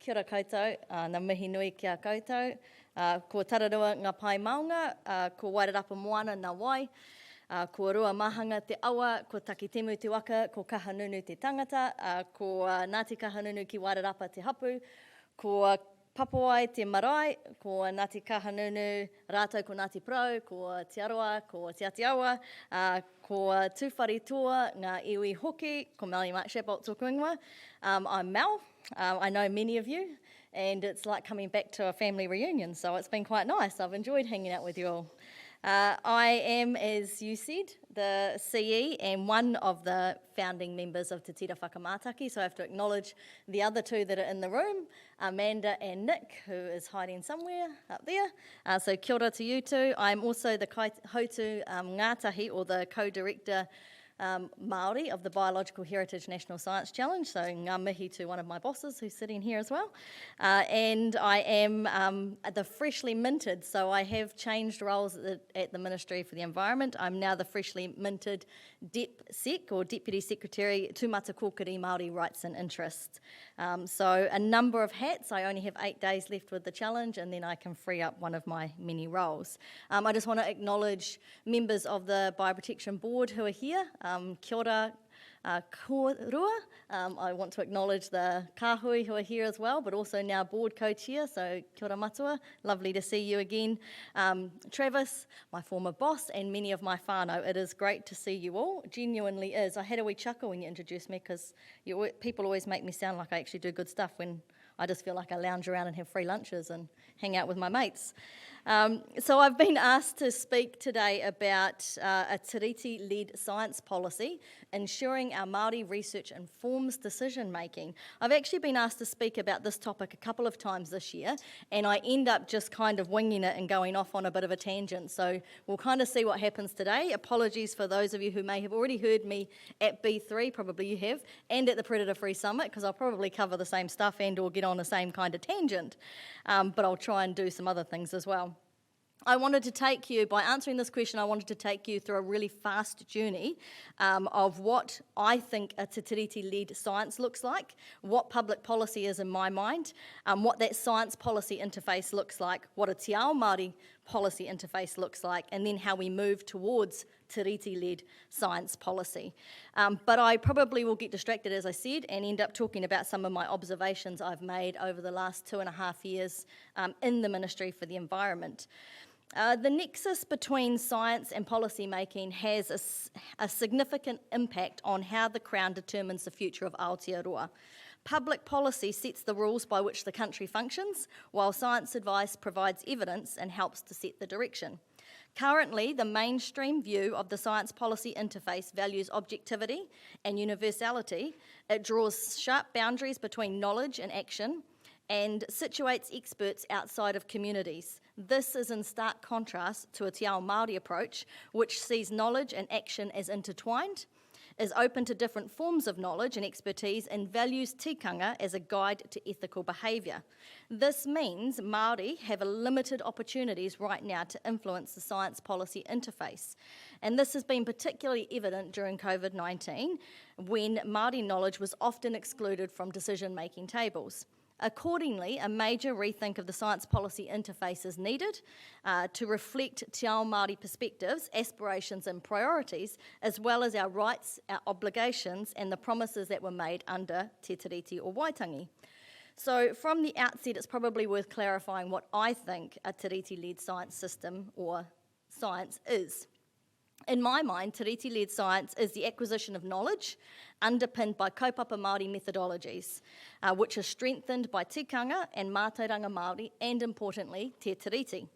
Kia ora koutou, na mihi nui ki a koutou. Ko tararua ngā pai maunga, ko Wairarapa Moana nā wai, ko rua mahanga te awa, ko takitemu te waka, ko kahanunu te tangata, ko Ngāti Kahanunu ki Wairarapa te hapu, ko Papawai te marae, ko Ngāti Kahanunu rātou ko Ngāti Pro, ko Aotearoa, ko Aotearoa, ko Tūwhari Toa, ngā iwi hoki, ko Melanie Mark Shadbolt tōku ingoa. I'm Mel. I know many of you, and it's like coming back to a family reunion, so it's been quite nice. I've enjoyed hanging out with you all. I am, as you said, the CE and one of the founding members of Te Tira Whakamātaki, so I have to acknowledge the other two that are in the room, Amanda and Nick, who is hiding somewhere up there. So kia ora to you two. I'm also the Hautu Ngātahi, or the co-director Māori of the Biological Heritage National Science Challenge, so ngā mihi to one of my bosses who's sitting here as well. And I am the freshly minted, so I have changed roles at the Ministry for the Environment. I'm now the freshly minted DepSec, or Deputy Secretary Tūmata Kōkiri Māori Rights and Interests. So a number of hats. I only have 8 days left with the challenge, and then I can free up one of my many roles. I just want to acknowledge members of the Bioprotection Board who are here. Kia ora kōrua. I want to acknowledge the kāhui who are here as well, but also now board co-chair, so kia ora matua. Lovely to see you again. Travis, my former boss, and many of my whānau. It is great to see you all. Genuinely is. I had a wee chuckle when you introduced me, because people always make me sound like I actually do good stuff when I just feel like I lounge around and have free lunches and hang out with my mates. So I've been asked to speak today about a Tiriti-led science policy, ensuring our Māori research informs decision making. I've actually been asked to speak about this topic a couple of times this year, and I end up just kind of winging it and going off on a bit of a tangent. So we'll kind of see what happens today. Apologies for those of you who may have already heard me at B3, probably you have, and at the Predator Free Summit, because I'll probably cover the same stuff and or get on the same kind of tangent, but I'll try and do some other things as well. I wanted to take you, by answering this question, I wanted to take you through a really fast journey of what I think a Te Tiriti-led science looks like, what public policy is in my mind, what that science policy interface looks like, what a Te Ao Māori policy interface looks like, and then how we move towards Tiriti-led science policy. But I probably will get distracted, as I said, and end up talking about some of my observations I've made over the last 2.5 years in the Ministry for the Environment. The nexus between science and policy making has a significant impact on how the Crown determines the future of Aotearoa. Public policy sets the rules by which the country functions, while science advice provides evidence and helps to set the direction. Currently, the mainstream view of the science policy interface values objectivity and universality. It draws sharp boundaries between knowledge and action, and situates experts outside of communities. This is in stark contrast to a Te Ao Māori approach, which sees knowledge and action as intertwined, is open to different forms of knowledge and expertise, and values tikanga as a guide to ethical behaviour. This means Māori have limited opportunities right now to influence the science policy interface. And this has been particularly evident during COVID-19, when Māori knowledge was often excluded from decision-making tables. Accordingly, a major rethink of the science policy interface is needed to reflect Te Ao Māori perspectives, aspirations and priorities, as well as our rights, our obligations and the promises that were made under Te Tiriti or Waitangi. So from the outset, it's probably worth clarifying what I think a Tiriti-led science system or science is. In my mind, Tiriti-led science is the acquisition of knowledge underpinned by kaupapa Māori methodologies, which are strengthened by tikanga and mātauranga Māori, and importantly, te tiriti.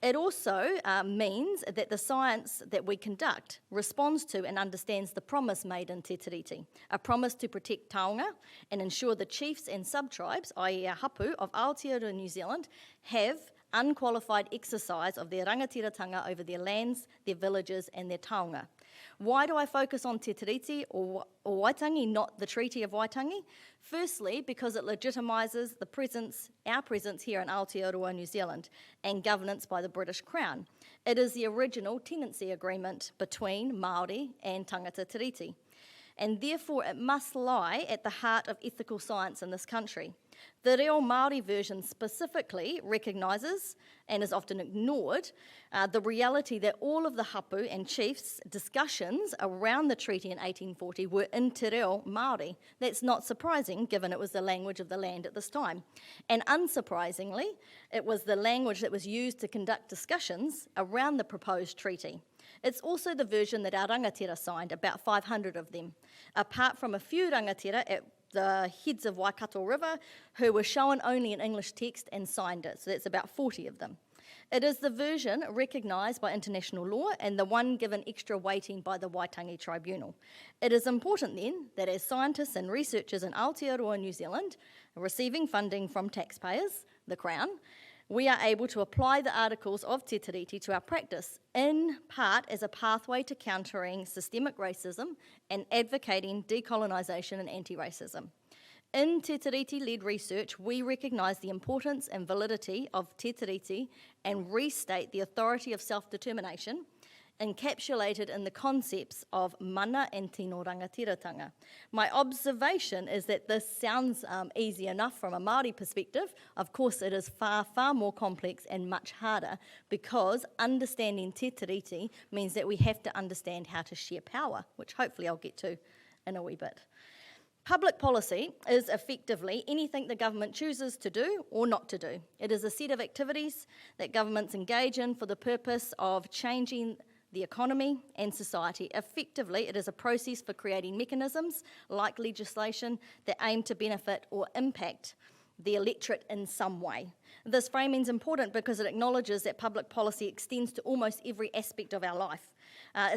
It also means that the science that we conduct responds to and understands the promise made in te tiriti, a promise to protect taonga and ensure the chiefs and sub-tribes, i.e. our hapu, of Aotearoa, New Zealand, have unqualified exercise of their rangatiratanga over their lands, their villages and their taonga. Why do I focus on Te Tiriti or Waitangi, not the Treaty of Waitangi? Firstly, because it legitimises the presence, our presence here in Aotearoa, New Zealand, and governance by the British Crown. It is the original tenancy agreement between Māori and tangata Tiriti. and therefore it must lie at the heart of ethical science in this country. The Reo Māori version specifically recognises, and is often ignored, the reality that all of the hapu and chiefs' discussions around the treaty in 1840 were in Te Reo Māori. That's not surprising, given it was the language of the land at this time. And unsurprisingly, it was the language that was used to conduct discussions around the proposed treaty. It's also the version that our rangatira signed, about 500 of them, apart from a few rangatira at the heads of Waikato River who were shown only in English text and signed it, so that's about 40 of them. It is the version recognised by international law and the one given extra weighting by the Waitangi Tribunal. It is important then that as scientists and researchers in Aotearoa, New Zealand, receiving funding from taxpayers, the Crown, we are able to apply the articles of Te Tiriti to our practice, in part as a pathway to countering systemic racism and advocating decolonisation and anti-racism. In Te Tiriti-led research, we recognise the importance and validity of Te Tiriti and restate the authority of self-determination encapsulated in the concepts of mana and tino rangatiratanga. My observation is that this sounds easy enough from a Māori perspective. Of course, it is far, far more complex and much harder because understanding Te Tiriti means that we have to understand how to share power, which hopefully I'll get to in a wee bit. Public policy is effectively anything the government chooses to do or not to do. It is a set of activities that governments engage in for the purpose of changing the economy and society. Effectively, it is a process for creating mechanisms like legislation that aim to benefit or impact the electorate in some way. This framing is important because it acknowledges that public policy extends to almost every aspect of our life.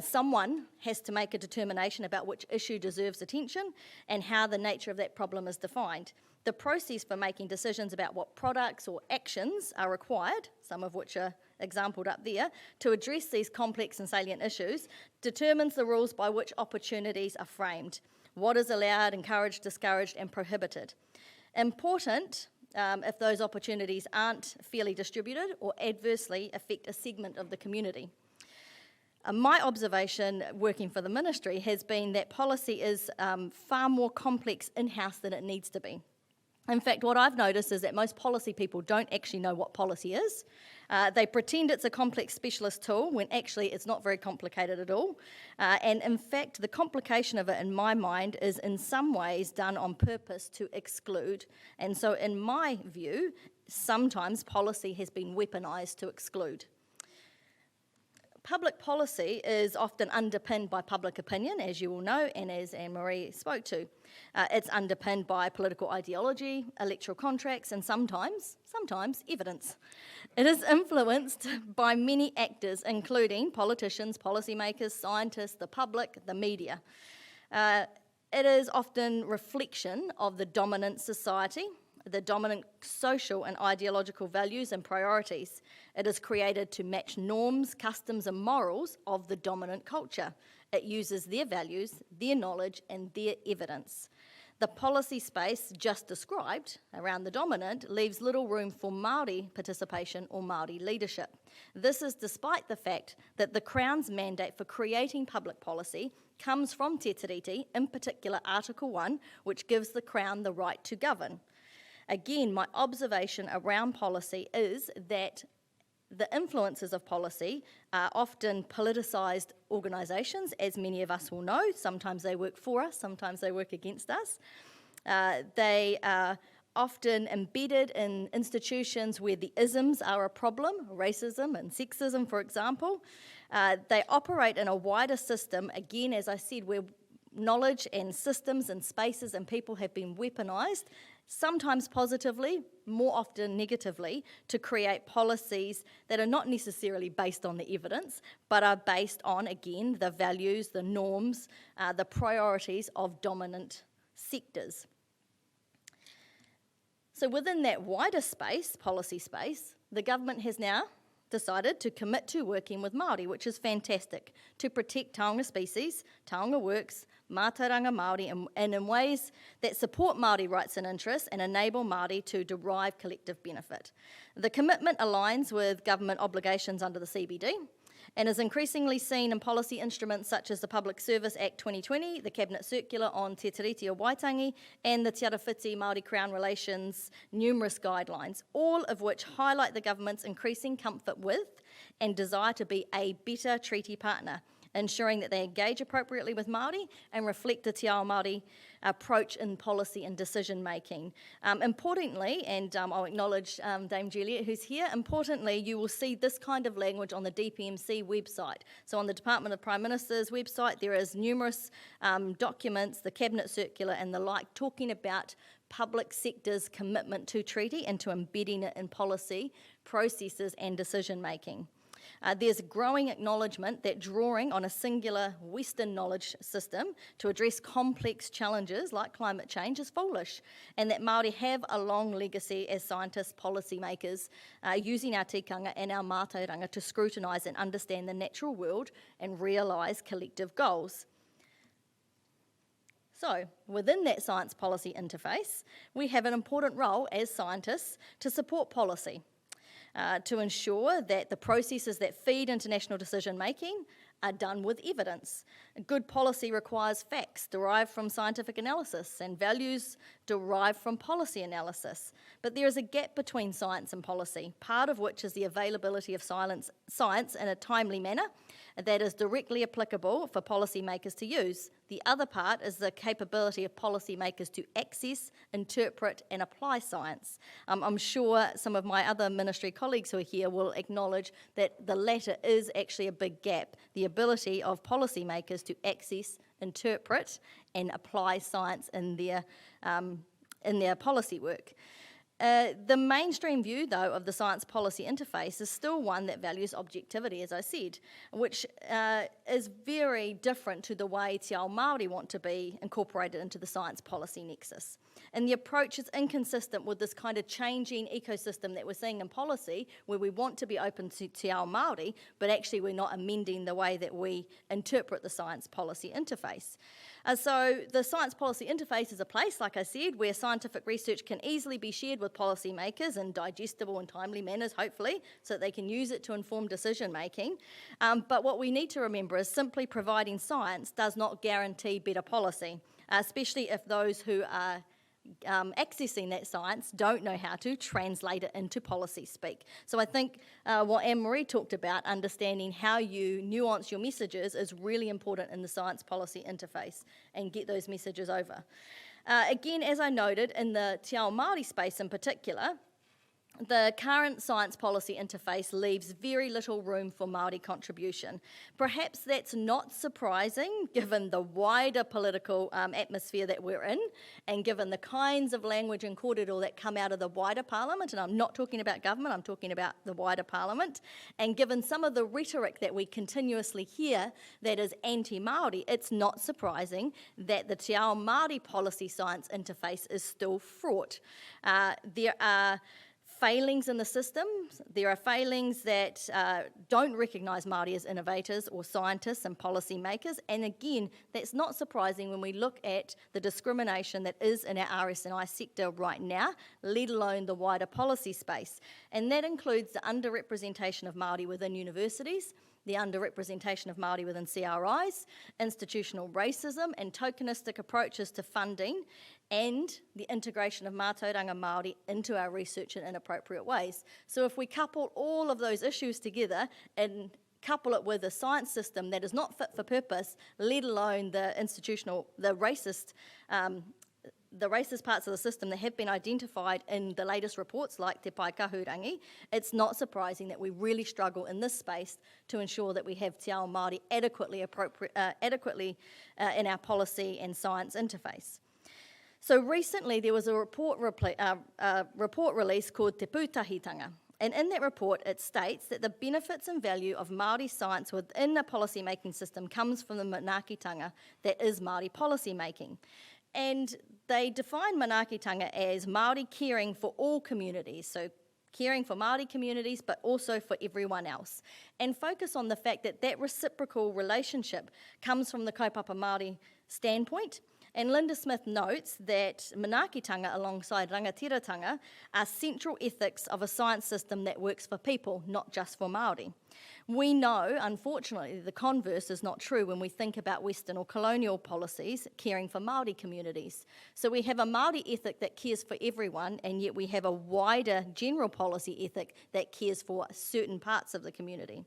Someone has to make a determination about which issue deserves attention and how the nature of that problem is defined. The process for making decisions about what products or actions are required, some of which are exampled up there, to address these complex and salient issues, determines the rules by which opportunities are framed, what is allowed, encouraged, discouraged, and prohibited. Important if those opportunities aren't fairly distributed or adversely affect a segment of the community. My observation working for the ministry has been that policy is far more complex in-house than it needs to be. In fact, what I've noticed is that most policy people don't actually know what policy is. They pretend it's a complex specialist tool when actually it's not very complicated at all. And in fact, the complication of it, in my mind, is in some ways done on purpose to exclude. And so in my view, sometimes policy has been weaponised to exclude. Public policy is often underpinned by public opinion, as you all know, and as Anne-Marie spoke to. It's underpinned by political ideology, electoral contracts, and sometimes evidence. It is influenced by many actors, including politicians, policymakers, scientists, the public, the media. It is often reflection of the dominant society, the dominant social and ideological values and priorities. It is created to match norms, customs, and morals of the dominant culture. It uses their values, their knowledge, and their evidence. The policy space just described around the dominant leaves little room for Māori participation or Māori leadership. This is despite the fact that the Crown's mandate for creating public policy comes from Te Tiriti, in particular Article 1, which gives the Crown the right to govern. Again, my observation around policy is that the influences of policy are often politicised organisations, as many of us will know. Sometimes they work for us, sometimes they work against us. They are often embedded in institutions where the isms are a problem, racism and sexism, for example. They operate in a wider system, again, as I said, where knowledge and systems and spaces and people have been weaponised, sometimes positively, more often negatively, to create policies that are not necessarily based on the evidence, but are based on, again, the values, the norms, the priorities of dominant sectors. So within that wider space, policy space, the government has now decided to commit to working with Māori, which is fantastic, to protect taonga species, taonga works, mātauranga Māori, and in ways that support Māori rights and interests and enable Māori to derive collective benefit. The commitment aligns with government obligations under the CBD, and is increasingly seen in policy instruments such as the Public Service Act 2020, the Cabinet Circular on Te Tiriti o Waitangi, and the Te Arawhiti Māori Crown Relations numerous guidelines, all of which highlight the government's increasing comfort with and desire to be a better treaty partner, ensuring that they engage appropriately with Māori and reflect the Te Ao Māori approach in policy and decision making. Importantly, and I'll acknowledge Dame Juliet who's here, importantly you will see this kind of language on the DPMC website. So on the Department of Prime Minister's website there is numerous documents, the Cabinet Circular and the like, talking about public sector's commitment to treaty and to embedding it in policy, processes and decision making. There's a growing acknowledgement that drawing on a singular Western knowledge system to address complex challenges like climate change is foolish, and that Māori have a long legacy as scientists, policymakers, using our tikanga and our mātauranga to scrutinise and understand the natural world and realise collective goals. So, within that science policy interface, we have an important role as scientists to support policy. To ensure that the processes that feed international decision making are done with evidence. Good policy requires facts derived from scientific analysis and values derived from policy analysis. But there is a gap between science and policy, part of which is the availability of science in a timely manner that is directly applicable for policymakers to use. The other part is the capability of policymakers to access, interpret and apply science. I'm sure some of my other ministry colleagues who are here will acknowledge that the latter is actually a big gap, the ability of policymakers to access, interpret and apply science in their policy work. The mainstream view, though, of the science policy interface is still one that values objectivity, as I said, which is very different to the way Te Ao Māori want to be incorporated into the science policy nexus. And the approach is inconsistent with this kind of changing ecosystem that we're seeing in policy, where we want to be open to Te Ao Māori, but actually we're not amending the way that we interpret the science policy interface. So the science policy interface is a place, like I said, where scientific research can easily be shared with policymakers in digestible and timely manners, hopefully, so that they can use it to inform decision making. But what we need to remember is simply providing science does not guarantee better policy, especially if those who are accessing that science don't know how to translate it into policy speak. So I think what Anne-Marie talked about, understanding how you nuance your messages, is really important in the science policy interface and get those messages over. Again, as I noted, in the Te Ao Māori space in particular, the current science policy interface leaves very little room for Māori contribution. Perhaps that's not surprising given the wider political atmosphere that we're in, and given the kinds of language and kōrero that come out of the wider parliament, and I'm not talking about government, I'm talking about the wider parliament, and given some of the rhetoric that we continuously hear that is anti-Māori, it's not surprising that the Te Ao Māori policy science interface is still fraught. There are failings in the system. There are failings that don't recognise Māori as innovators or scientists and policy makers, and again, that's not surprising when we look at the discrimination that is in our RS&I sector right now, let alone the wider policy space. And that includes the underrepresentation of Māori within universities, the underrepresentation of Māori within CRIs, institutional racism and tokenistic approaches to funding, and the integration of mātauranga Māori into our research in inappropriate ways. So if we couple all of those issues together and couple it with a science system that is not fit for purpose, let alone the racist parts of the system that have been identified in the latest reports like Te Pai Kahurangi, it's not surprising that we really struggle in this space to ensure that we have Te Ao Māori adequately in our policy and science interface. So recently there was a report released called Te Pūtahitanga. And in that report, it states that the benefits and value of Māori science within a policy-making system comes from the manaakitanga that is Māori policy-making. And they define manaakitanga as Māori caring for all communities, so caring for Māori communities, but also for everyone else, and focus on the fact that that reciprocal relationship comes from the kaupapa Māori standpoint, And Linda Smith notes that manaakitanga alongside rangatiratanga are central ethics of a science system that works for people, not just for Māori. We know, unfortunately, the converse is not true when we think about Western or colonial policies caring for Māori communities. So we have a Māori ethic that cares for everyone, and yet we have a wider general policy ethic that cares for certain parts of the community.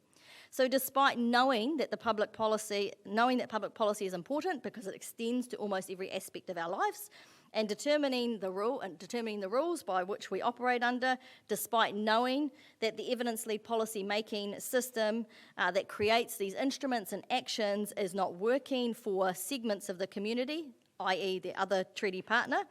So despite knowing that public policy is important because it extends to almost every aspect of our lives, and determining the rules by which we operate under, despite knowing that the evidence-led policy-making system that creates these instruments and actions is not working for segments of the community, i.e. the other treaty partner,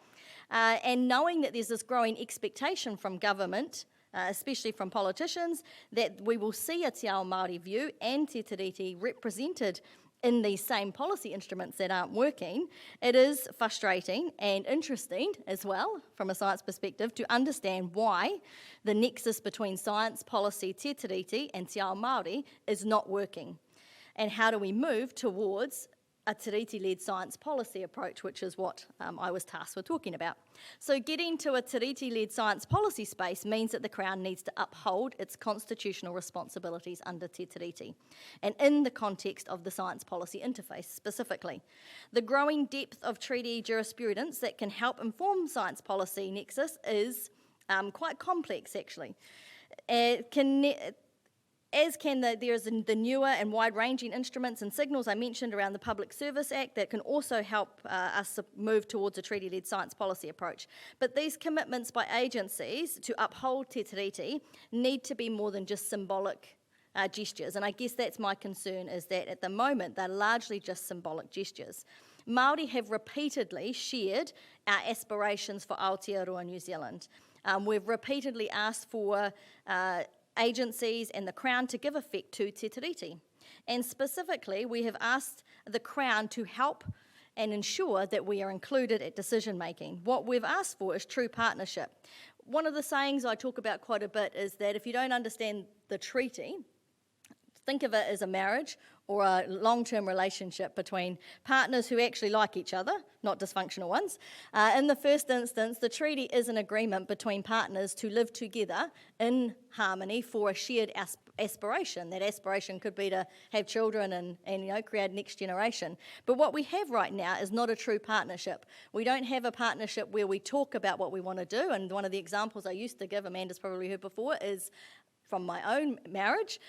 and knowing that there's this growing expectation from government, especially from politicians, that we will see a te ao Māori view and te tiriti represented in these same policy instruments that aren't working, it is frustrating and interesting as well, from a science perspective, to understand why the nexus between science, policy, te tiriti and te ao Māori is not working. And how do we move towards a Tiriti-led science policy approach, which is what I was tasked with talking about. So getting to a Tiriti-led science policy space means that the Crown needs to uphold its constitutional responsibilities under Te Tiriti, and in the context of the science policy interface specifically. The growing depth of treaty jurisprudence that can help inform science policy nexus is quite complex, actually. There is the newer and wide-ranging instruments and signals I mentioned around the Public Service Act that can also help us move towards a treaty-led science policy approach. But these commitments by agencies to uphold Te Tiriti need to be more than just symbolic gestures. And I guess that's my concern, is that at the moment they're largely just symbolic gestures. Māori have repeatedly shared our aspirations for Aotearoa New Zealand. We've repeatedly asked for agencies and the Crown to give effect to Te Tiriti. And specifically, we have asked the Crown to help and ensure that we are included at decision making. What we've asked for is true partnership. One of the sayings I talk about quite a bit is that if you don't understand the treaty, think of it as a marriage or a long-term relationship between partners who actually like each other, not dysfunctional ones. In the first instance, the treaty is an agreement between partners to live together in harmony for a shared aspiration. That aspiration could be to have children and create next generation. But what we have right now is not a true partnership. We don't have a partnership where we talk about what we want to do, and one of the examples I used to give, Amanda's probably heard before, is from my own marriage.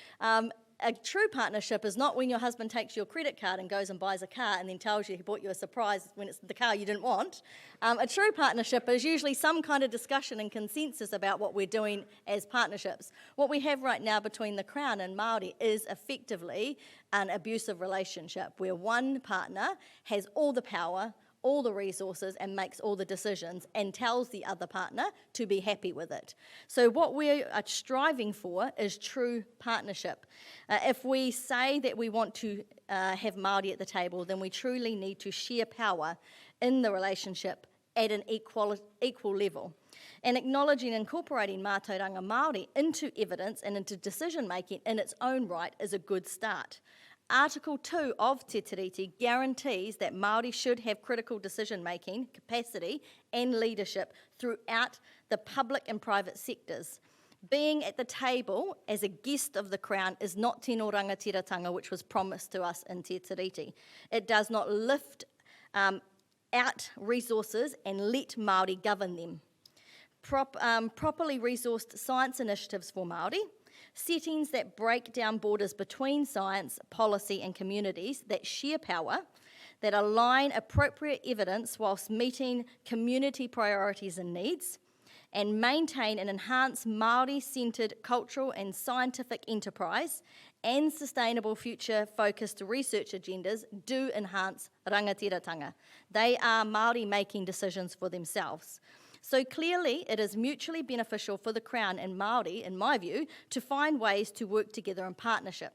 A true partnership is not when your husband takes your credit card and goes and buys a car and then tells you he bought you a surprise when it's the car you didn't want. A true partnership is usually some kind of discussion and consensus about what we're doing as partnerships. What we have right now between the Crown and Māori is effectively an abusive relationship where one partner has all the power, all the resources, and makes all the decisions and tells the other partner to be happy with it. So what we are striving for is true partnership. If we say that we want to have Māori at the table, then we truly need to share power in the relationship at an equal level. And acknowledging and incorporating mātauranga Māori into evidence and into decision making in its own right is a good start. Article 2 of Te Tiriti guarantees that Māori should have critical decision-making capacity and leadership throughout the public and private sectors. Being at the table as a guest of the Crown is not tino rangatiratanga, which was promised to us in Te Tiriti. It does not lift out resources and let Māori govern them. Properly resourced science initiatives for Māori, settings that break down borders between science, policy and communities that share power, that align appropriate evidence whilst meeting community priorities and needs, and maintain and enhance Māori-centred cultural and scientific enterprise and sustainable future-focused research agendas do enhance rangatiratanga. They are Māori making decisions for themselves. So clearly, it is mutually beneficial for the Crown and Māori, in my view, to find ways to work together in partnership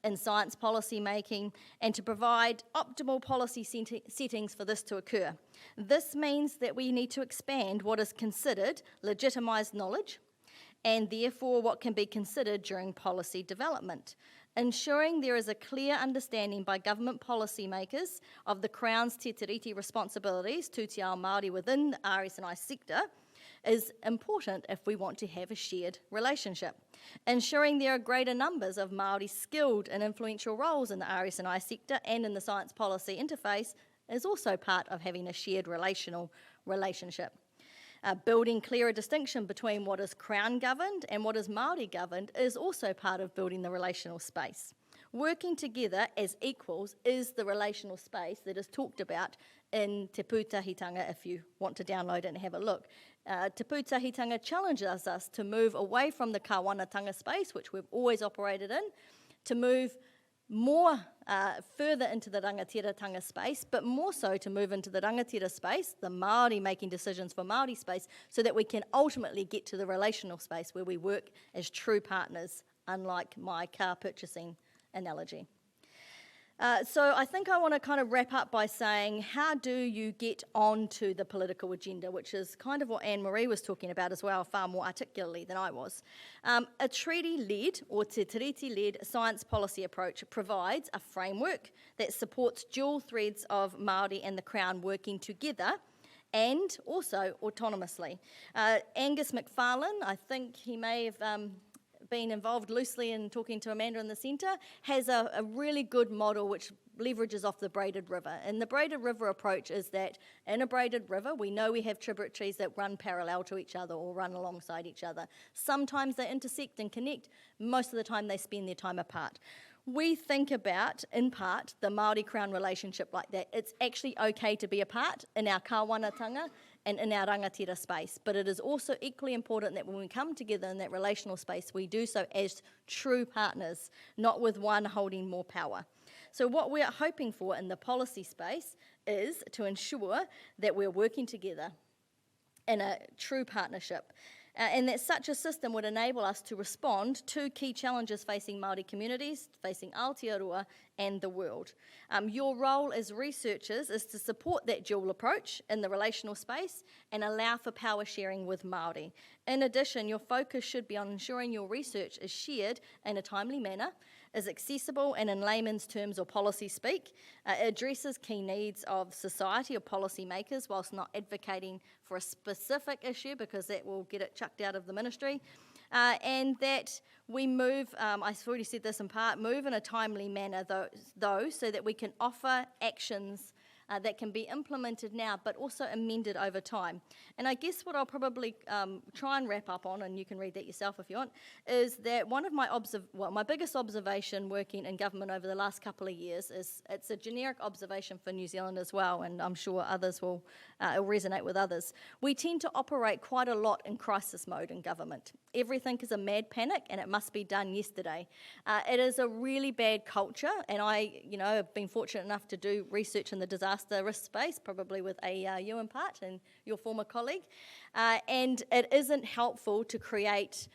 in science policy making and to provide optimal policy settings for this to occur. This means that we need to expand what is considered legitimised knowledge and therefore what can be considered during policy development. ensuring there is a clear understanding by government policymakers of the Crown's Te Tiriti responsibilities to Te Ao Māori within the RSNI sector is important if we want to have a shared relationship. Ensuring there are greater numbers of Māori skilled and influential roles in the RSNI sector and in the science policy interface is also part of having a shared relationship. Building clearer distinction between what is Crown governed and what is Māori governed is also part of building the relational space. Working together as equals is the relational space that is talked about in Te Pūtahitanga, if you want to download it and have a look. Te Pūtahitanga challenges us to move away from the kāwanatanga space, which we've always operated in, to move more further into the rangatiratanga space, but more so to move into the rangatira space, the Māori making decisions for Māori space, so that we can ultimately get to the relational space where we work as true partners, unlike my car purchasing analogy. So I think I want to kind of wrap up by saying, how do you get onto the political agenda, which is kind of what Anne-Marie was talking about as well, far more articulately than I was. A treaty-led, or Te Tiriti-led science policy approach provides a framework that supports dual threads of Māori and the Crown working together and also autonomously. Angus McFarlane, I think he may have been involved loosely in talking to Amanda in the centre, has a really good model which leverages off the braided river. And the braided river approach is that in a braided river, we know we have tributaries that run parallel to each other or run alongside each other. Sometimes they intersect and connect. Most of the time they spend their time apart. We think about, in part, the Māori-Crown relationship like that. It's actually okay to be apart in our kāwanatanga and in our rangatira space, but it is also equally important that when we come together in that relational space, we do so as true partners, not with one holding more power. So what we're hoping for in the policy space is to ensure that we're working together in a true partnership. And that such a system would enable us to respond to key challenges facing Māori communities, facing Aotearoa and the world. Your role as researchers is to support that dual approach in the relational space and allow for power sharing with Māori. In addition, your focus should be on ensuring your research is shared in a timely manner, is accessible and in layman's terms or policy speak, addresses key needs of society or policy makers whilst not advocating for a specific issue because that will get it chucked out of the ministry, and that we move, I've already said this in part, move in a timely manner though so that we can offer actions that can be implemented now, but also amended over time. And I guess what I'll probably try and wrap up on, and you can read that yourself if you want, is that one of my biggest observation working in government over the last couple of years is it's a generic observation for New Zealand as well, and I'm sure others will resonate with others. We tend to operate quite a lot in crisis mode in government. Everything is a mad panic and it must be done yesterday. It is a really bad culture, and I have been fortunate enough to do research in the disaster risk space, probably with you in part and your former colleague, and it isn't helpful to create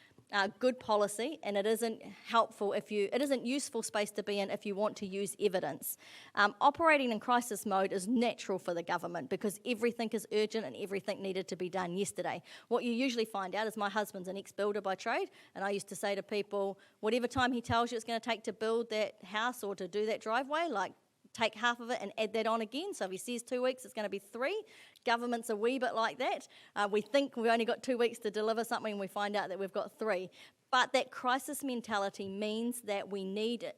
good policy, and it isn't useful space to be in if you want to use evidence. Operating in crisis mode is natural for the government because everything is urgent and everything needed to be done yesterday. What you usually find out is my husband's an ex-builder by trade, and I used to say to people, whatever time he tells you it's going to take to build that house or to do that driveway, like take half of it and add that on again. So if he says 2 weeks, it's going to be 3. Government's a wee bit like that. We think we've only got 2 weeks to deliver something and we find out that we've got 3. But that crisis mentality means that we need,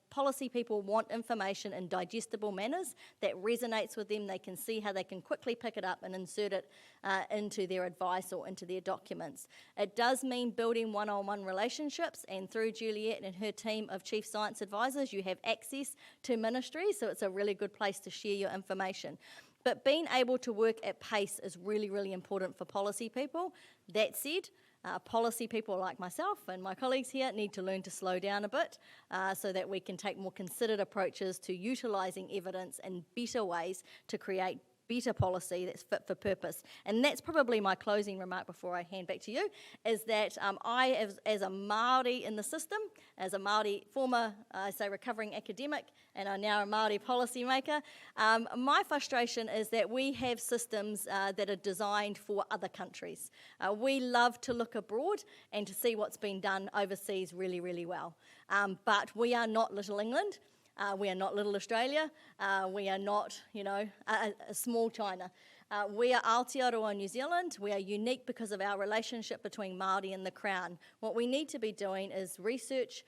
policy people want information in digestible manners that resonates with them. They can see how they can quickly pick it up and insert it into their advice or into their documents. It does mean building one-on-one relationships, and through Juliet and her team of Chief Science Advisors, you have access to ministry, so it's a really good place to share your information. But being able to work at pace is really, really important for policy people. That said, policy people like myself and my colleagues here need to learn to slow down a bit so that we can take more considered approaches to utilising evidence in better ways to create better policy that's fit for purpose. And that's probably my closing remark before I hand back to you, is that I, as a Māori in the system, as a Māori former, recovering academic, and I'm now a Māori policymaker, my frustration is that we have systems that are designed for other countries. We love to look abroad and to see what's been done overseas really, really well. But we are not Little England. We are not Little Australia. We are not, a small China. We are Aotearoa, New Zealand. We are unique because of our relationship between Māori and the Crown. What we need to be doing is research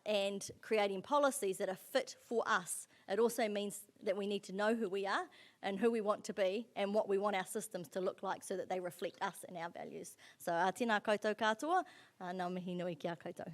and creating policies that are fit for us. It also means that we need to know who we are and who we want to be and what we want our systems to look like so that they reflect us and our values. So, tēnā koutou katoa, ngā mihi nui ki a koutou.